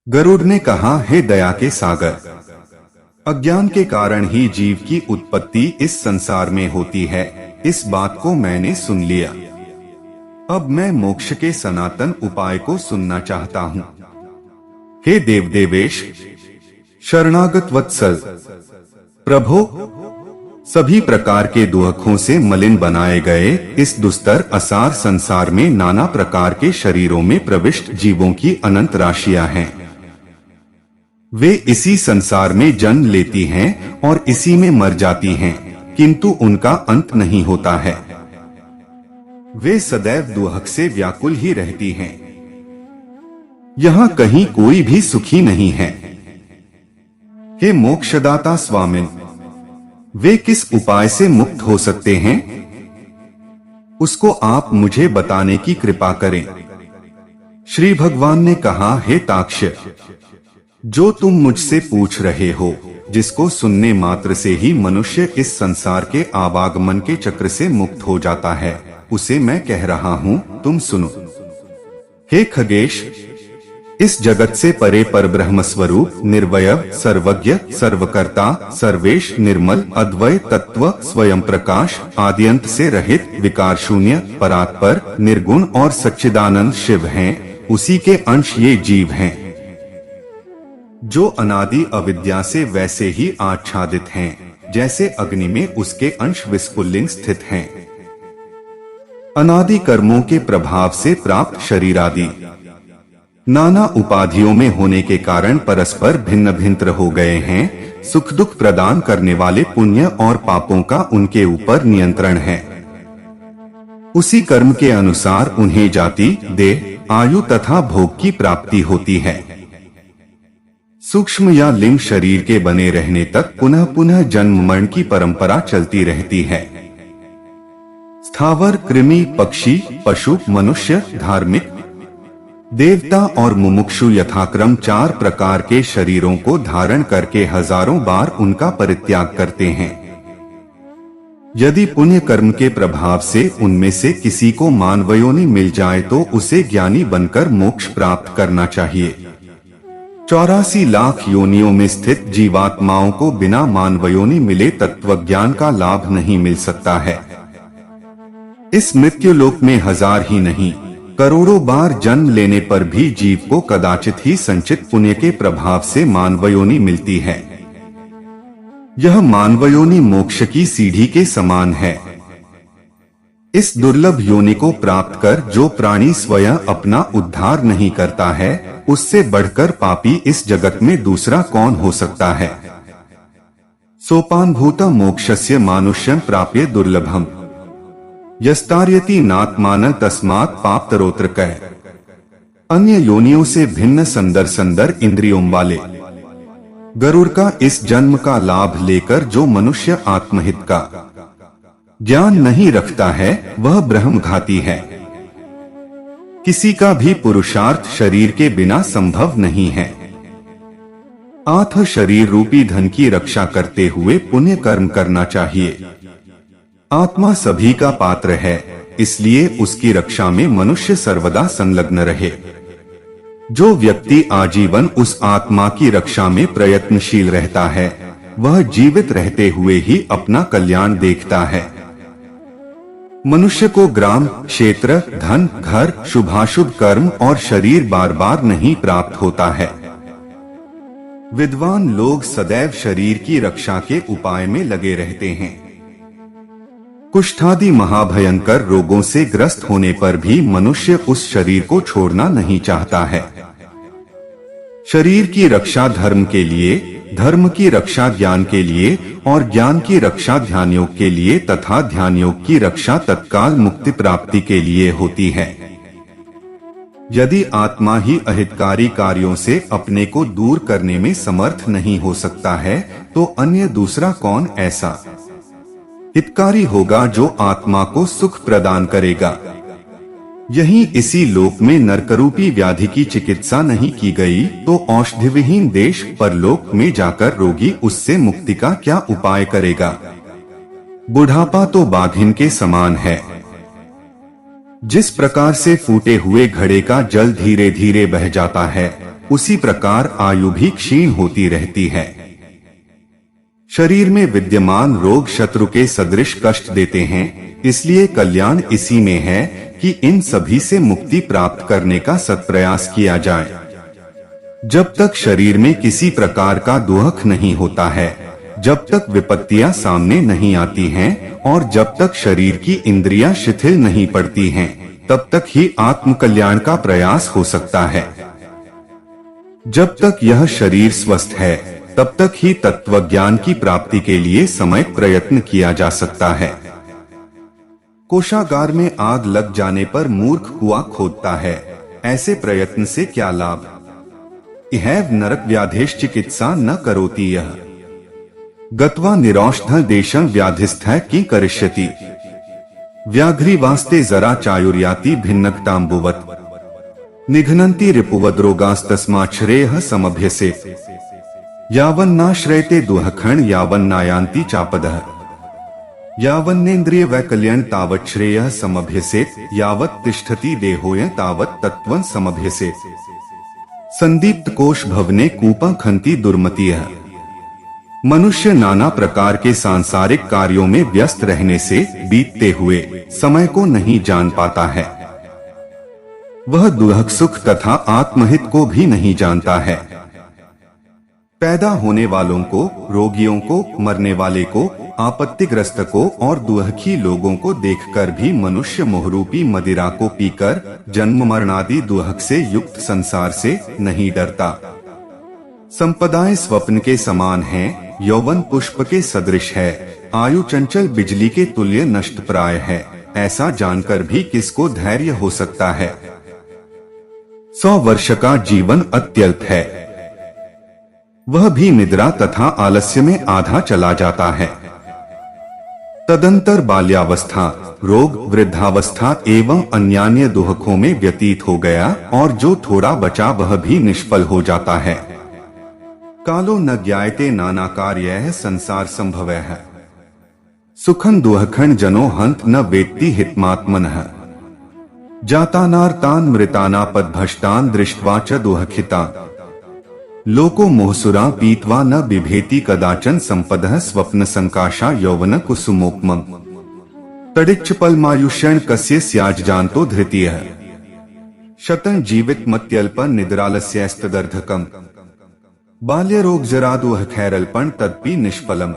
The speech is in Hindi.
गरुड़ ने कहा, हे दया के सागर, अज्ञान के कारण ही जीव की उत्पत्ति इस संसार में होती है। इस बात को मैंने सुन लिया। अब मैं मोक्ष के सनातन उपाय को सुनना चाहता हूँ। हे देवदेवेश, शरणागत वत्सल, प्रभो, सभी प्रकार के दुखों से मलिन बनाए गए इस दुस्तर असार संसार में नाना प्रकार के शरीरों में प्रविष्ट जीवों की अनंत राशियां हैं। वे इसी संसार में जन्म लेती हैं और इसी में मर जाती हैं, किंतु उनका अंत नहीं होता है। वे सदैव दुख से व्याकुल ही रहती हैं। यहाँ कहीं कोई भी सुखी नहीं है। हे मोक्षदाता स्वामिन, वे किस उपाय से मुक्त हो सकते हैं? उसको आप मुझे बताने की कृपा करें। श्री भगवान ने कहा, हे ताक्ष्य, जो तुम मुझसे पूछ रहे हो, जिसको सुनने मात्र से ही मनुष्य इस संसार के आवागमन के चक्र से मुक्त हो जाता है, उसे मैं कह रहा हूँ, तुम सुनो। हे खगेश, इस जगत से परे पर ब्रह्म स्वरूप निर्वयव, सर्वज्ञ, सर्वकर्ता, सर्वेश, निर्मल, अद्वय तत्व, स्वयं प्रकाश, आद्यंत से रहित, विकार शून्य, परात्पर, निर्गुण और सच्चिदानंद शिव हैं। उसी के अंश ये जीव हैं, जो अनादि अविद्या से वैसे ही आच्छादित हैं, जैसे अग्नि में उसके अंश विस्फुलिंग स्थित हैं। अनादि कर्मों के प्रभाव से प्राप्त शरीर आदि नाना उपाधियों में होने के कारण परस्पर भिन्न भिन्न हो गए हैं। सुख दुख प्रदान करने वाले पुण्य और पापों का उनके ऊपर नियंत्रण है। उसी कर्म के अनुसार उन्हें जाति, देह, आयु तथा भोग की प्राप्ति होती है। सूक्ष्म या लिंग शरीर के बने रहने तक पुनः पुनः जन्म मरण की परंपरा चलती रहती है। स्थावर, कृमि, पक्षी, पशु, मनुष्य, धार्मिक, देवता और मुमुक्षु यथाक्रम 4 प्रकार के शरीरों को धारण करके हजारों बार उनका परित्याग करते हैं। यदि पुण्य कर्म के प्रभाव से उनमें से किसी को मानवयोनि मिल जाए तो उसे ज्ञानी बनकर मोक्ष प्राप्त करना चाहिए। 84 लाख योनियों में स्थित जीवात्माओं को बिना मानवयोनि मिले तत्वज्ञान का लाभ नहीं मिल सकता है। इस मृत्युलोक में हजार ही नहीं, करोड़ों बार जन्म लेने पर भी जीव को कदाचित ही संचित पुण्य के प्रभाव से मानवयोनि मिलती है। यह मानवयोनि मोक्ष की सीढ़ी के समान है। इस दुर्लभ योनि को प्राप्त कर जो प्राणी स्वयं अपना उद्धार नहीं करता है, उससे बढ़कर पापी इस जगत में दूसरा कौन हो सकता है। सोपानभूत मोक्षस्य मानुष्यं प्राप्य दुर्लभम, यस्तार्यति नात्मान तस्मात् पापतरोत्रकः। अन्य योनियों से भिन्न संदर संदर इंद्रियों वाले गरुड़ का इस जन्म का लाभ लेकर जो मनुष्य आत्महित का ज्ञान नहीं रखता है, वह ब्रह्मघाती है। किसी का भी पुरुषार्थ शरीर के बिना संभव नहीं है। आत्म शरीर रूपी धन की रक्षा करते हुए पुण्य कर्म करना चाहिए। आत्मा सभी का पात्र है, इसलिए उसकी रक्षा में मनुष्य सर्वदा संलग्न रहे। जो व्यक्ति आजीवन उस आत्मा की रक्षा में प्रयत्नशील रहता है, वह जीवित रहते हुए ही अपना कल्याण देखता है। मनुष्य को ग्राम, क्षेत्र, धन, घर, शुभाशुभ कर्म और शरीर बार बार नहीं प्राप्त होता है। विद्वान लोग सदैव शरीर की रक्षा के उपाय में लगे रहते हैं। कुष्ठादि महाभयंकर रोगों से ग्रस्त होने पर भी मनुष्य उस शरीर को छोड़ना नहीं चाहता है। शरीर की रक्षा धर्म के लिए, धर्म की रक्षा ज्ञान के लिए और ज्ञान की रक्षा ध्यान योग के लिए तथा ध्यान योग की रक्षा तत्काल मुक्ति प्राप्ति के लिए होती है। यदि आत्मा ही अहितकारी कार्यों से अपने को दूर करने में समर्थ नहीं हो सकता है, तो अन्य दूसरा कौन ऐसा हितकारी होगा जो आत्मा को सुख प्रदान करेगा। यही इसी लोक में नरकरूपी व्याधि की चिकित्सा नहीं की गई तो औषधि विहीन देश परलोक में जाकर रोगी उससे मुक्ति का क्या उपाय करेगा। बुढ़ापा तो बाघिन के समान है। जिस प्रकार से फूटे हुए घड़े का जल धीरे धीरे बह जाता है, उसी प्रकार आयु भी क्षीण होती रहती है। शरीर में विद्यमान रोग शत्रु के सदृश कष्ट देते हैं, इसलिए कल्याण इसी में है कि इन सभी से मुक्ति प्राप्त करने का सत्प्रयास किया जाए। जब तक शरीर में किसी प्रकार का दुख नहीं होता है, जब तक विपत्तियां सामने नहीं आती हैं और जब तक शरीर की इंद्रियां शिथिल नहीं पड़ती हैं, तब तक ही आत्म कल्याण का प्रयास हो सकता है। जब तक यह शरीर स्वस्थ है, तब तक ही तत्वज्ञान की प्राप्ति के लिए समय प्रयत्न किया जा सकता है। कोषागार में आग लग जाने पर मूर्ख कुआं खोदता है, ऐसे प्रयत्न से क्या लाभ। इहैव नरक व्याधेश चिकित्सा न करोति यह गत्वा निरौषध देशं व्याधिस्थः कि करिष्यति। व्याघ्रीवास्ते जरा चायुर्याति भिन्नकताम्बुवत् निघ्नन्ति रिपुवद्रोगास्तस्मात् श्रेयः समभ्यसेत्। यावन्नाश्रयते दुःखं यावन्नायान्ति चापदः यावन्नेन्द्रिय वैकल्यं तावत् श्रेयः समभ्यसेत्। यावत् तिष्ठति देहोय तावत् तत्त्वं समभ्यसेत्। संदीप्त कोश भवने कूपा खंती दुर्मतियः। मनुष्य नाना प्रकार के सांसारिक कार्यों में व्यस्त रहने से बीतते हुए समय को नहीं जान पाता है। वह दुख सुख तथा आत्महित को भी नहीं जानता है। पैदा होने वालों को, रोगियों को, मरने वाले को, आपत्तिग्रस्त को और दुखी लोगों को देखकर भी मनुष्य मोहरूपी मदिरा को पीकर जन्म मरणादि दुख से युक्त संसार से नहीं डरता। संपदाएं स्वप्न के समान हैं, यौवन पुष्प के सदृश है, आयु चंचल बिजली के तुल्य नष्ट प्राय है। ऐसा जानकर भी किसको धैर्य हो सकता है। 100 वर्ष का जीवन अत्यल्प है, वह भी निद्रा तथा आलस्य में आधा चला जाता है। तदंतर बाल्यावस्था, रोग, वृद्धावस्था एवं अन्यान्य दुखों में व्यतीत हो गया और जो थोड़ा बचा वह भी निष्फल हो जाता है। कालो न ज्ञायते नाना कार्यः संसार संभवः। सुखं दुःखं जनो हन्त न वेत्ति हितमात्मनः। जातानार्तान् मृतानापद्भष्टान् दृष्ट्वा च दुःखितान्। लोको मोहसुरा पीत्वा न बिभेति कदाचन संपदः स्वप्न संकाशा यौवन कुसुमोपमम्। तडिच्छपलमायुष्यं कस्य स्याज् जानतो धृतियः। शतं जीवित मत्यल्प निद्रालस्यस्तदर्धकम्। बाल्यरोग जरा दुःखैरल्पं तदपि निष्फलम्।